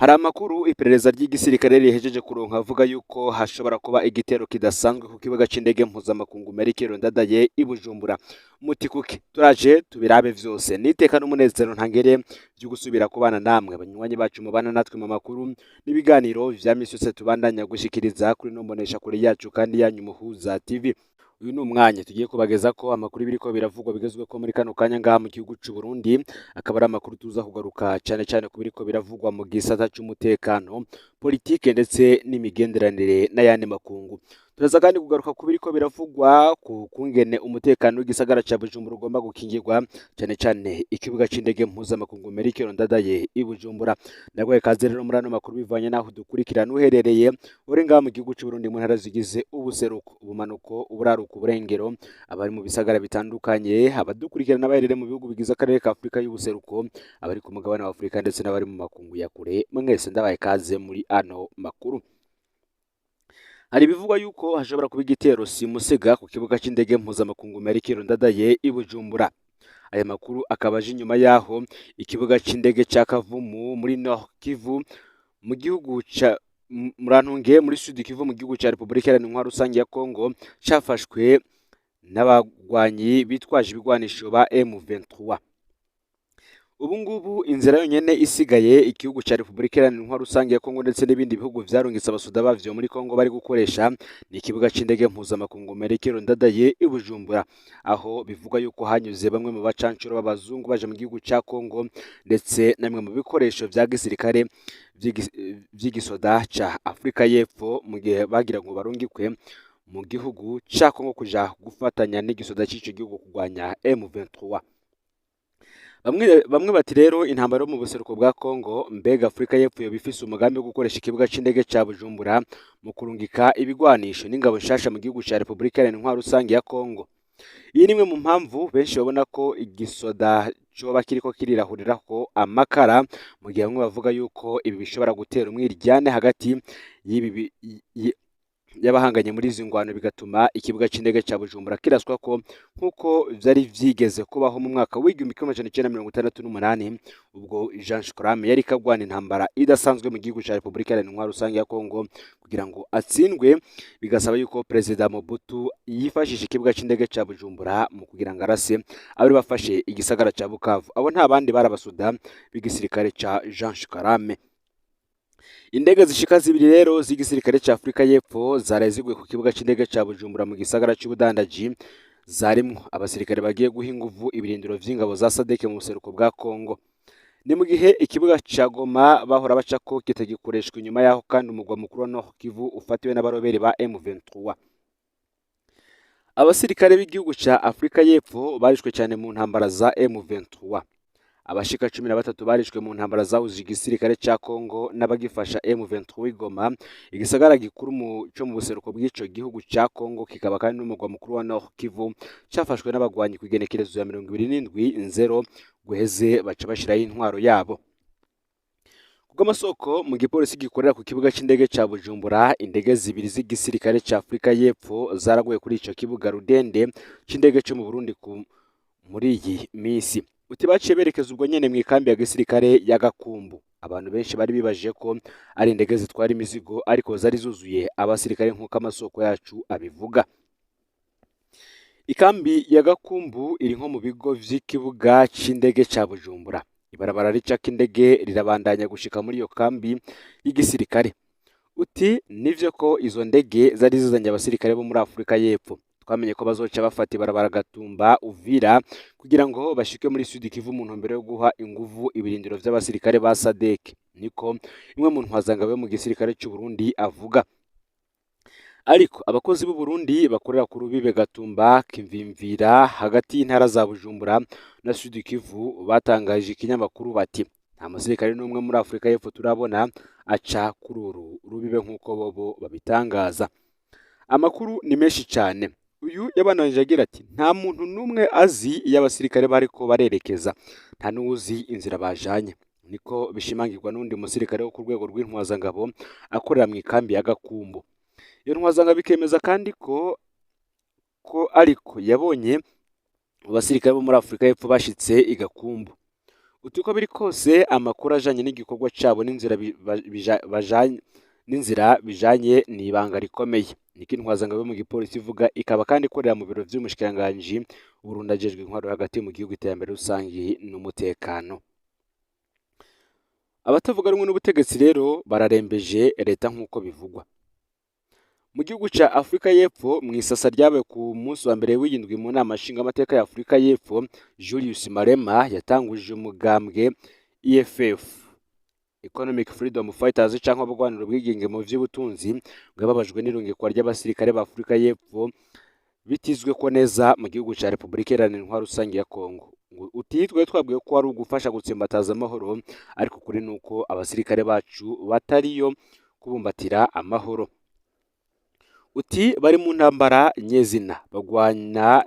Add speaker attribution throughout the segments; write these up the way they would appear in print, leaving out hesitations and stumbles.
Speaker 1: Hari amakuru iperereza ry'igisirikare rihejeje kuronka avuga yuko hashobora kuba igitero kidasanzwe ku kibuga c'indege mpuzamakungu Melchior Ndadaye i Bujumbura. Muti kuki turaje tubirabe vyose niteka n'umunezero ntangere vyo gusubira kubana namwe abanywanyi bacu mubana natwe mu makuru n'ibiganiro vya misi yose tubandanya gushikiriza kuri no mbonesha kure yacu kandi yanyu Muhuza TV. Uyu ni umwanya tugiye kubageza ko amakuru biriko biravugwa bigezwe ko muri kano kanya ngaha mu gihugu c'u Burundi, akaba ari amakuru tuza kugaruka cane ku biriko biravugwa mu gisata c'umutekano, politike ndetse n'imigenderanire n'ayandi makungu. Turaza kandi kugaruka ku biriko biravugwa ku kungene umutekano w'igisagara ca Bujumbura ugomba gukingirwa cane ikibuga c'indege mpuzamakungu Melchior Ndadaye i Bujumbura. Ndagwaye kaze rero muri ano makuru bivanye naho dukurikirana uherereye uri ngaha mu gihugu c'u Burundi mu ntara zigize ubuseruko, ubumanuko, uburaruko, uburengero, abari mu bisagara bitandukanye, abadukurikirana baherereye mu bihugu bigize akarere ka Afrika y'ubuseruko, abari ku mugabane wa Afrika ndetse n'abari mu makungu ya kure, mwese ndabaye kaze muri ano makuru. Hari bivugwa yuko hashobora kuba igitero simusiga ku kibuga c'indege mpuzamakungu Melchior Ndadaye i Bujumbura. Aya makuru akaba aje inyuma yaho ikibuga c'indege ca Kavumu muri Nord Kivu mu gihugu ca Murantunge muri Sud Kivu mu gihugu ca Republika Iharanira Rusange ya Kongo cafashwe n'abagwanyi bitwaje ibigwanisho ba M23. Ubu ngubu inzira yonyene isigaye igihugu ca Republika Iharanira Rusange ya Kongo ndetse n'ibindi bihugu vyarungitse abasuda bavyo muri Kongo bari gukoresha ni ikibuga c'indege mpuzamakungu Melchior Ndadaye i Bujumbura, aho bivugwa yuko hanyuze bamwe mu bacancuro b'abazungu baje mu gihugu ca Kongo ndetse namwe mu bikoresho vya gisirikare vy'igisoda ca Afrika y'Epfo mu gihe bagira ngo barungikwe mu gihugu ca Kongo kuja gufatanya n'igisoda c'ico gihugu kurwanya M23. Bamwe bati rero intambara yo mu buseruko bwa Kongo, mbega Afrika y'Epfo yo bifise umugambi wo gukoresha ikibuga c'indege ca Bujumbura mu kurungika ibigwanisho n'ingabo nshasha mu gihugu ca Republika Iharanira Rusange ya Kongo. Iyi nimwe mu mpamvu benshi babona ko igisoda coba kiriko kirirahurirako amakara, mu gihe bamwe bavuga yuko ibi bishobora gutera umwiryane hagati y'abahanganye muri izi ngwano, bigatuma ikibuga c'indege ca Bujumbura kiraswa ko nkuko vyari vyigeze kubaho mu mwaka w'igihumbi kimwe amajana icenda mirongo itandatu n'umunani, ubwo Jean Shikoram yari kagwana intambara idasanzwe mu gihugu ca Republika Iharanira Rusange ya Kongo kugira ngo atsindwe, bigasaba yuko Perezida Mobutu yifashisha ikibuga c'indege ca Bujumbura mu kugira ngo arase abari bafashe igisagara ca Bukavu. Abo nta bandi barabasuda b'igisirikare ca Jean Shikoram. Indege zishika zibiri rero z'igisirikare ca Afrika y'Epfo zarezigwe ku kibuga c'indege ca Bujumbura mu gisagara c'ubudandaji, zarimwo abasirikare bagiye guha inguvu ibirindiro vy'ingabo za SADC mu buseruko bwa Kongo. Ni mu gihe ikibuga ca Goma bahora bacako kitagikoreshwa inyuma yaho kandi umugwa mukuru wa Nord Kivu ufatiwe n'abaroberi ba M23. Abasirikare b'igihugu ca Afrika y'Epfo barishwe cyane mu ntambara za M23. Abashika 13 barishwe mu ntambara zawuje igisirikare ca Kongo n'abagifasha M23 Goma, igisagara gikuru cyo mu buseruko bw'ico gihugu ca Kongo, kikaba kandi n'umugwa mukuru wa Nord Kivu, cafashwe n'abagwanyi ku igenekerezo ya 27 guheze baca bashiraho intwaro yabo. Kubw'amasoko mu gipolisi gikorera ku kibuga c'indege ca Bujumbura, indege zibiri z'igisirikare ca Afrika y'Epfo zaraguye kuri ico kibuga rudende c'indege cyo mu Burundi muri iyi misi. Uti baciye berekeza ubwo nyene mu ikambi ya gisirikare ya Gakumbu. Abantu benshi bari bibaje ko ari indege zitwara imizigo, ariko zari zuzuye abasirikare nk'uko amasoko yacu abivuga. Ikambi ya Gakumbu iri nko mu bigo vy'ikibuga c'indege ca Bujumbura. Ibarabara ricako indege rirabandanya gushika muri iyo kambi y'igisirikare. Uti nivyo ko izo ndege zari zizanye abasirikare bo muri Afrika y'Epfo. Twamenye ko bazoca bafata ibarabara Gatumba Uvira kugira ngo bashike muri Sud Kivu mu ntumbero yo guha inguvu ibirindiro vy'abasirikare ba SADC, niko imwe mu ntwazangabo yo mu gisirikare cy'u Burundi avuga. Ariko abakozi b'u Burundi bakorera ku rubibe Gatumba Kimvimvira hagati y'intara za Bujumbura na Sud Kivu batangaje ikinyamakuru bati nta musirikare n'umwe muri Afrika y'Epfo turabona aca kuri uru rubibe nk'uko bobo babitangaza. Amakuru ni menshi cyane. Uyu yabananje agira ati nta muntu numwe azi iyo abasirikare bariko barerekeza, nta n'uzi inzira bajanye, niko bishimangirwa n'undi musirikare wo ku rwego rw'intwazangabo akorera mu ikambi ya Gakumbu. Iyo ntwazangabo bikemeza kandi ko ariko yabonye abasirikare bo muri Afrika y'Epfo bashitse i Gakumbu. uti uko biri kose amakuru ajanye n'igikorwa cabo n'inzira bijanye n'ibanga rikomeye, niko intwazangabo yo mu gipolisi ivuga, ikaba kandi ikorera mu biro vy'umushikiranganji Burundi ajejwe intwaro hagati mu gihugu, iterambere rusangi n'umutekano. Abatavuga rumwe n'ubutegetsi rero bararembeje leta nk'uko bivugwa. Mu gihugu ca Afrika y'Epfo mw'isasa ryabaye ku munsi wa mbere w'indwi mu nama nshingamateka ya Afrika y'Epfo, Julius Malema yatanguje umugambwe EFF, Economic Freedom Fighters, canke abagwanira ubwigenge mu vy'ubutunzi, bwababajwe n'irungikwa ry'abasirikare ba Afrika y'Epfo bitizwe ko neza mu gihugu ca Repubulika Iharanira Intwaro Rusangi ya Kongo. Utitwe twabwiye ko ari ugufasha gutsimbataza amahoro, ariko kuri nuko abasirikare bacu batariyo kubumbatira amahoro. Uti bari mu ntambara nyezina bagwanya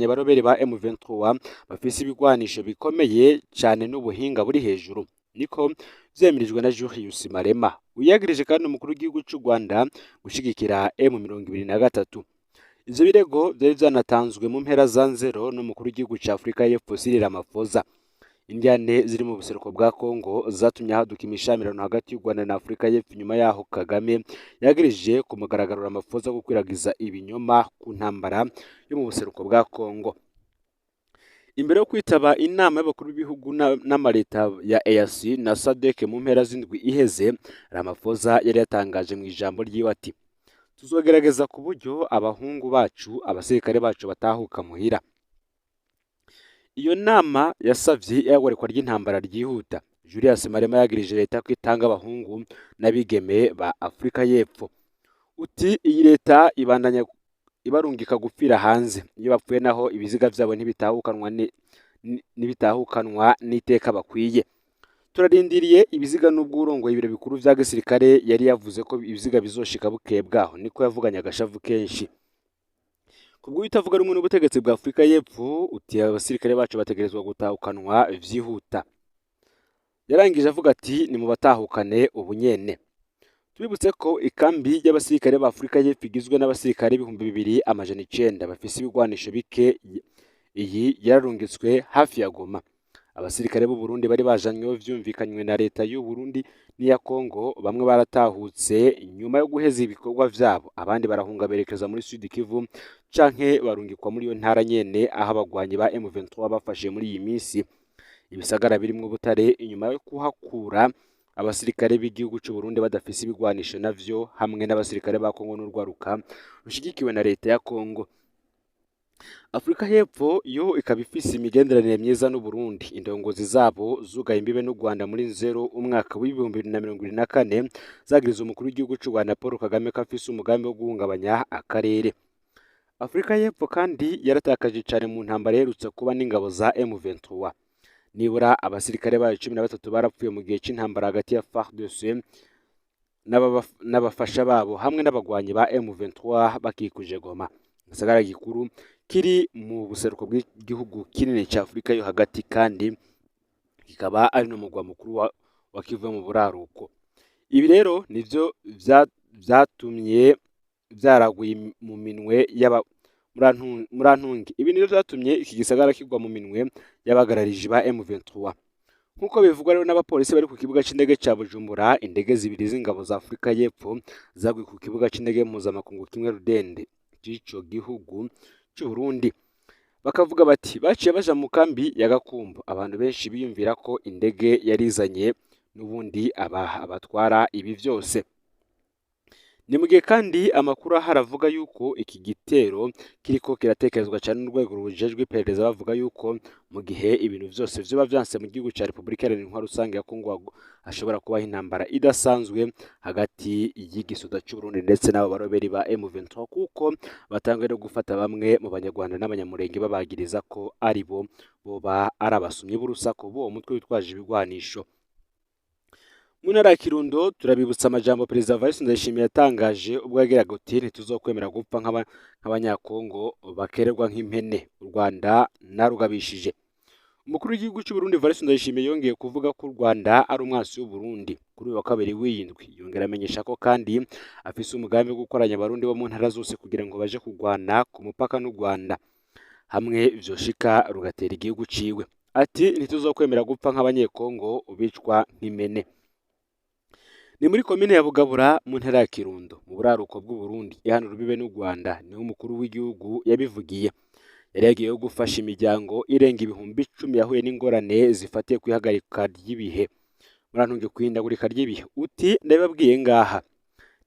Speaker 1: abarobere ba M23 bafise ibigwanisho bikomeye cyane n'ubuhinga buri hejuru, niko vyemirijwe na Julius Malema, uyagirije kandi umukuru w'igihugu cy'u Rwanda gushigikira M23. Ivyo birego vyari vyanatanzwe mu mpera za nzero n'umukuru w'igihugu ca Afrika y'Epfo Cyril Ramaphosa. Indiane ziri mu buseruko bwa Kongo zatumye haduka imishamirano hagati y'u Rwanda na Afrika y'Epfo, nyuma yaho Kagame yagirije ku mugaragaro Ramaphosa gukwiragiza ibinyoma ku ntambara yo mu buseruko bwa Kongo. Imbere yo kwitaba inama y'abakuru b'ibihugu n'amaleta ya EAC na SADC mu mpera z'indwi iheze, Ramaphosa yari yatangaje mu ijambo ryiwe ati: tuzogerageza ku buryo abahungu bacu, abasirikare bacu batahuka muhira. Iyo nama yasavye ihagarikwa ry'intambara ryihuta. Julius Malema yagirije leta ko itanga abahungu n'abigeme ba Afrika y'Epfo. Uti iyi leta ibandanya ibarungika gupfira hanze, iyo bapfuye naho ibiziga vyabo ntibitahukanwa n'iteka bakwiye. Turarindiriye ibiziga, n'ubwo urongoye ibiro bikuru vya gisirikare yari yavuze ko ibiziga bizoshika bukeye bwaho, niko yavuganye agashavu kenshi. Kubwo itavuga rumwe n'ubutegetsi bwa Afrika y'Epfo, uti abasirikare bacu bategerezwa gutahukanwa vyihuta. Yarangije avuga ati ni mu batahukane ubunyene. Tubibutse ko ikambi y'abasirikare ba Afrika y'Epfo igizwe n'abasirikare 2900 bafise ibigwanisho bike, iyi yararungitswe hafi ya Goma. Abasirikare b'u Burundi bari bajanywe vyumvikanywe na leta y'u Burundi n'iya Kongo, bamwe baratahutse nyuma yo guheza ibikorwa vyabo, abandi barahunga berekeza muri Sud Kivu canke barungikwa muri iyo ntara nyene aho abagwanyi ba M23 bafashe muri iyi minsi ibisagara birimwo Butare, inyuma yo kuhakura abasirikare b'igihugu cy'u Burundi badafise ibigwanisho navyo, hamwe n'abasirikare ba Kongo n'urwaruka rushigikiwe na leta ya Kongo. Afrika y'Epfo yo ikaba ifise imigenderanire myiza n'u Burundi. Indongozi zabo zugaye imbibe n'u Rwanda muri nzero umwaka w'2024 zagiriza umukuru w'igihugu cy'u Rwanda Paul Kagame ko afise umugambi wo guhungabanya akarere. Afrika y'Epfo kandi yaratakaje cyane mu ntambara yerutse kuba n'ingabo za M23. Nibura abasirikare bayo 13 barapfuye mu gihe c'intambara hagati ya FARDC n'abafasha babo hamwe n'abagwanyi ba M23 bakikuje Goma, gisagara gikuru kiri mu buseruko bw'igihugu kinini cya Afrika yo hagati, kandi kikaba ari no mugwa mukuru wa Kivu mu buraruko. Ibi rero nivyo vyatumye vyaraguye mu minwe murantungi. Ibi nivyo vyatumye iki gisagara kigwa mu minwe y'abagararije ba M23. Nkuko bivugwa rero n'abapolisi bari ku kibuga c'indege ca Bujumbura, indege zibiri z'ingabo za Afrika y'Epfo zaguye ku kibuga c'indege mpuzamakungu kimwe Rudende c'ico gihugu cy'u Burundi. Bakavuga bati baciye baja mu kambi ya Gakumbo. Abantu benshi biyumvira ko indege yarizanye n'ubundi abatwara ibi vyose. Ni mu gihe kandi amakuru haravuga yuko iki gitero kiriko kiratekerezwa cyane n'urwego rubujejwe iperereza, bavuga yuko mu gihe ibintu vyose vyoba vyanse mu gihugu ca Repubulika Iharanira Intwaro Rusangi ya Kongo hashobora kubaho intambara idasanzwe hagati y'igisoda cy'u Burundi ndetse n'abo baroberi ba M23, kuko batangiye no gufata bamwe mu banyarwanda n'abanyamurenge babagiriza ko ari bo boba ari abasumyi b'urusaku bo umutwe witwaje ibigwanisho. Mu ntara ya Kirundo turabibutsa amajambo Perezida Evariste Ndayishimiye yatangaje ubwo yagiraga ati ntituzokwemera gupfa nk'abanyakongo bakererwa nk'impene, u Rwanda narugabishije. Umukuru w'igihugu cy'u Burundi Evariste Ndayishimiye yongeye kuvuga ko u Rwanda ari umwasi w'u Burundi kuri uyu wa kabiri w'indwi. Yongera amenyesha ko kandi afise umugambi wo gukoranya abarundi bo mu ntara zose kugira ngo baje kurwana ku mupaka n'u Rwanda, hamwe vyoshika rugatera igihugu ciwe. ati ntituzokwemera gupfa nk'abanyekongo bicwa nk'imene. Ni muri komine ya Bugabura mu ntara ya Kirundo mu buraruko bw'u Burundi ihana urubibe n'u Rwanda, niho umukuru w'igihugu yabivugiye. Yari yagiyeho gufasha imiryango irenga ibihumbi 10 yahuye n'ingorane zifatiye ku ihagarika ry'ibihe. Murantunge kwihindagurika ry'ibihe, uti ndabibabwiye ngaha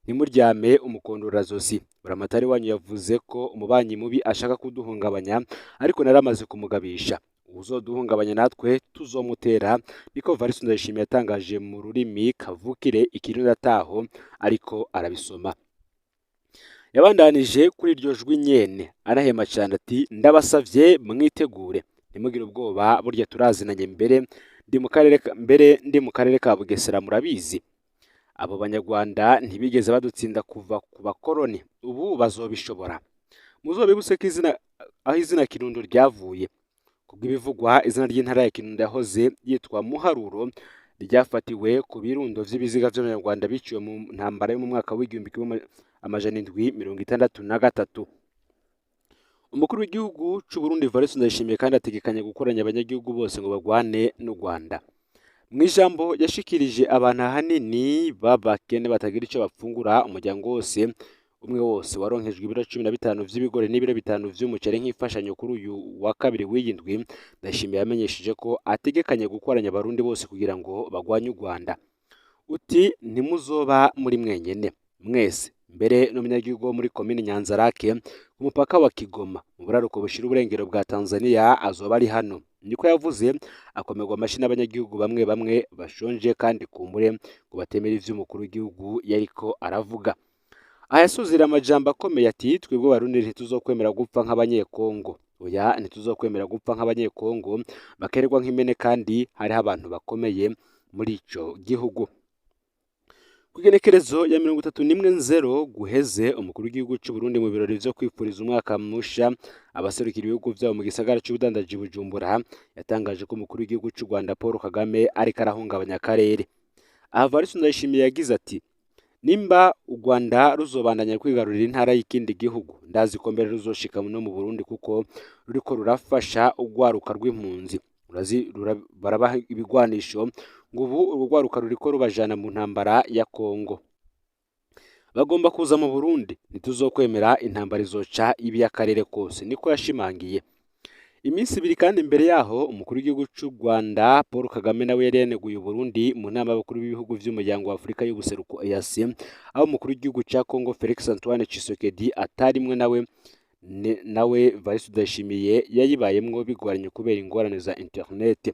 Speaker 1: ntimuryame umukondora-zosi. Buramatari wanyu yavuze ko umubanyi mubi ashaka kuduhungabanya, ariko naramaze kumugabisha. Uzoduhungabanya natwe tuzomutera, niko Evariste Ndayishimiye yatangaje mu rurimi kavukire Ikirundi ataho ariko arabisoma. Yabandanije kuri iryo jwi nyene arahema cyane ati ndabasavye mwitegure, ntimugire ubwoba, burya turazinanye mbere ndi mu karere ka Bugesera murabizi. Abo banyarwanda ntibigeze badutsinda kuva ku bakoroni, ubu bazobishobora. Muzobibuse ko aho izina Kirundo ryavuye. Kubw'ibivugwa, izina ry'intara ya Kirundo yahoze yitwa Muharuro ryafatiwe ku birundo vy'ibiziga vy'abanyarwanda biciwe mu ntambara yo mu mwaka w'1763. Umukuru w'igihugu c'u Burundi Evariste Ndayishimiye kandi ategekanya gukoranya abanyagihugu bose ngo bagwane n'u Rwanda. Mw'ijambo yashikirije abantu ahanini b'abakene batagira ico bapfungura, umuryango wose umwe wose waronkejwe ibiro 15 vy'ibigori n'ibiro 5 vy'umuceri nk'imfashanyo kuri uyu wa kabiri w'iyindwi. Ndayishimiye yamenyesheje ko ategekanye gukoranya abarundi bose kugira ngo bagwanye u Rwanda. Uti ntimuzoba muri mwenyene mwese, mbere n'umunyagihugu wo muri komine Nyanzarake ku mupaka wa Kigoma mu buraruko bushira uburengero bwa Tanzania azoba ari hano, niko yavuze. Akomerwa amashi n'abanyagihugu bamwe bamwe bashonje kandi kumbure ngo batemera ivy'umukuru w'igihugu yariko aravuga. Ayasuzira amajambo akomeye ati twebwe Barundi ntituzokwemera gupfa nk'abanyekongo. Oya, ntituzokwemera gupfa nk'abanyekongo bakererwa nk'imene, kandi hariho abantu bakomeye muri ico gihugu. Kugenekerezo ya 31 guheze, umukuru w'igihugu c'u Burundi mu birori vyo kwipfuriza umwaka musha abaserukira ibihugu vyabo mu gisagara c'ubudandaji Bujumbura, yatangaje ko umukuru w'igihugu c'u Rwanda Paul Kagame ariko arahungabanya akarere. Evariste Ndayishimiye yagize ati nimba u Rwanda ruzobandanya kwigarurira intara y'ikindi gihugu, ndazi ko mbere ruzoshika no mu Burundi kuko ruriko rurafasha urwaruka rw'impunzi. Barabaha ibigwanisho ngo ubu urwo rwaruka ruriko rubajana mu ntambara ya Kongo. Bagomba kuza mu Burundi, ntituzokwemera intambara izoca ibi y'akarere kose, niko yashimangiye. Iminsi ibiri kandi imbere yaho, umukuru w'igihugu c'u Rwanda Paul Kagame nawe yari yaneguye Burundi mu nama y'abakuru b'ibihugu vy'umuryango wa Afurika y'ubuseruko EAC, aho umukuru w'igihugu ca Congo Felix Antoine Tshisekedi atarimwe nawe Evariste Ndayishimiye yayibayemwo bigoranye kubera ingorane za internet.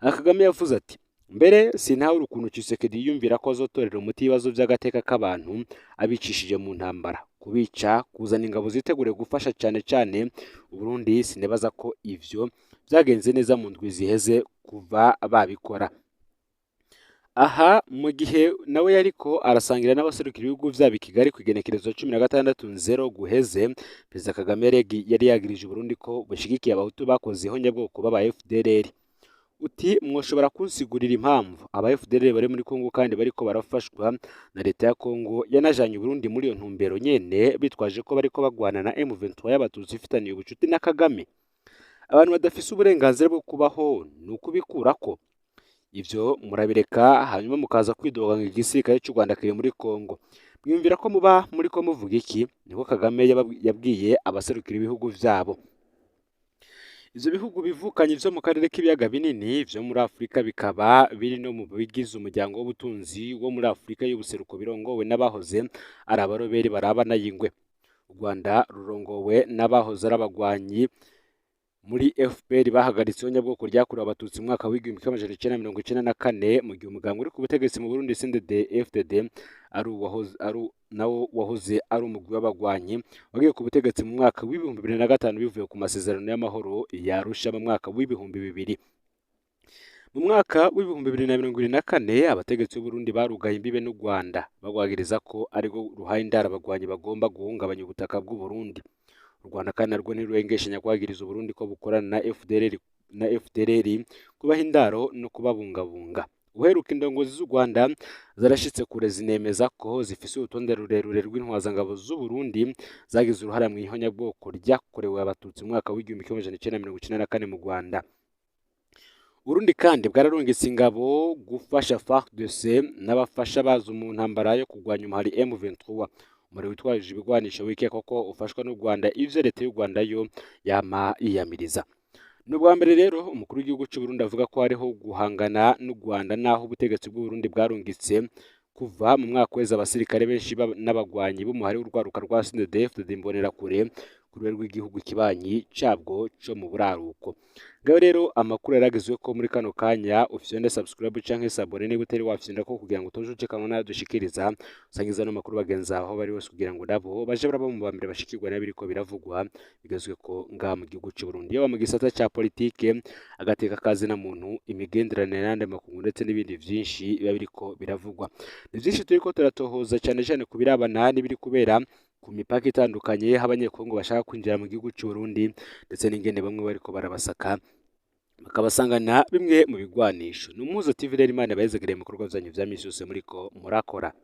Speaker 1: Kagame yavuze ati mbere sintawe ukuntu Tshisekedi yiyumvira ko azotorera umuti ibibazo vy'agateka k'abantu abicishije mu ntambara, kubica, kuzana ingabo zitegure gufasha cane Burundi. Sinebaza ko ivyo vyagenze neza mu ndwi ziheze kuva babikora. Aha mu gihe nawe yariko arasangira n'abaserukira ibihugu vyabo i Kigali ku igenekerezo 16 guheze, Perezida Kagame yari yagirije Burundi ko bushigikiye abahutu bakoze ihonyabwoko b'aba FDLR. Uti mwoshobora kunsigurira impamvu aba FDLR bari muri Kongo kandi bariko barafashwa na leta ya Kongo yanajanye Burundi muri iyo ntumbero nyene, bitwaje ko bariko bagwana na M23 y'abatutsi ifitaniye ubucuti na Kagame. Abantu badafise uburenganzira bwo kubaho nukubikurako. Ivyo murabireka hanyuma mukaza kwidoga ngo igisirikare cy'u Rwanda kiri muri Kongo. Mwiyumvira ko muba muri ko muvuga iki? Niko Kagame yabwiye abaserukira ibihugu vyabo. Ivyo bihugu bivukanye vyo mu karere k'ibiyaga binini vyo muri Afurika bikaba biri no mu bigize umuryango w'ubutunzi wo muri Afurika y'ubuseruko birongowe n'abahoze ari abaroberi barabana y'ingwe. U Rwanda rurongowe n'abahoze ari abagwanyi muri FPR bahagaritse ihonyabwoko ryakorewe abatutsi mu mwaka w'1994 mu gihe umuganga uri ku butegetsi mu Burundi CNDD-FDD nawo wahoze ari umugwi w'abagwanyi wagiye ku butegetsi mu mwaka w'2005 bivuye ku masezerano y'amahoro ya Arusha mu mwaka w'2000. Mu mwaka w'2024 abategetsi b'u Burundi barugaye imbibe n'u Rwanda bagwagiriza ko ariko ruhaye indara abagwanyi bagomba guhungabanya ubutaka bw'u Burundi. U Rwanda kandi narwo ntirurengeshanya kwagiriza u Burundi ko bukorana na FDLR kubaha indaro no kubabungabunga. Uheruka indongozi z'u Rwanda zarashitse kure zinemeza ko zifise urutonde rurerure rw'intwazangabo z'u Burundi zagize uruhara mu ihonyabwoko ryakorewe abatutsi mu mwaka w'1994 mu Rwanda. Urundi kandi bwararungitse ingabo gufasha FARDC n'abafasha bazo mu ntambara yo kurwanya umuhari M23 umuri witwaje ibigwanisho wikeka ko ufashwa n'u Rwanda ivyo leta y'u Rwanda yo yama yiyamiriza. N'ubwa mbere rero umukuru w'igihugu cy'u Burundi avuga ko hariho guhangana n'u Rwanda naho ubutegetsi bw'u Burundi bwarungitse kuva mu mwaka weza abasirikare benshi n'abagwanyi b'umuhari w'urwaruka rwa SNDF Imbonerakure ku rwego rw'igihugu kibanyi cabwo co mu buraruko. Ngaho rero amakuru yaragezwe ko muri kano kanya ufyonde subscribe canke sabone niba utari wafyonda ko kugira ngo tujuje kanona dushikiriza usangiza no makuru bagenza aho bari bose kugira ngo nabo baje baraba mu bambere bashikirwa n'abiriko biravugwa bigezwe ko ngaha mu gihugu cy'u Burundi yo mu gisata ca politike agateka kazi na muntu imigenderanire n'andi makungu ndetse n'ibindi vyinshi biba biriko biravugwa. Ni vyinshi turiko turatohoza cyane cyane ku birabana n'ibiri kubera ku mipaka itandukanye y'abanyekongo bashaka kwinjira mu gihugu cy'u Burundi ndetse n'ingene bamwe bariko barabasaka bakabasangana bimwe mu bigwanisho. Numuzo TV rero Imana bayezegereye mu bikorwa byanyu vya misi yose muriko murakora.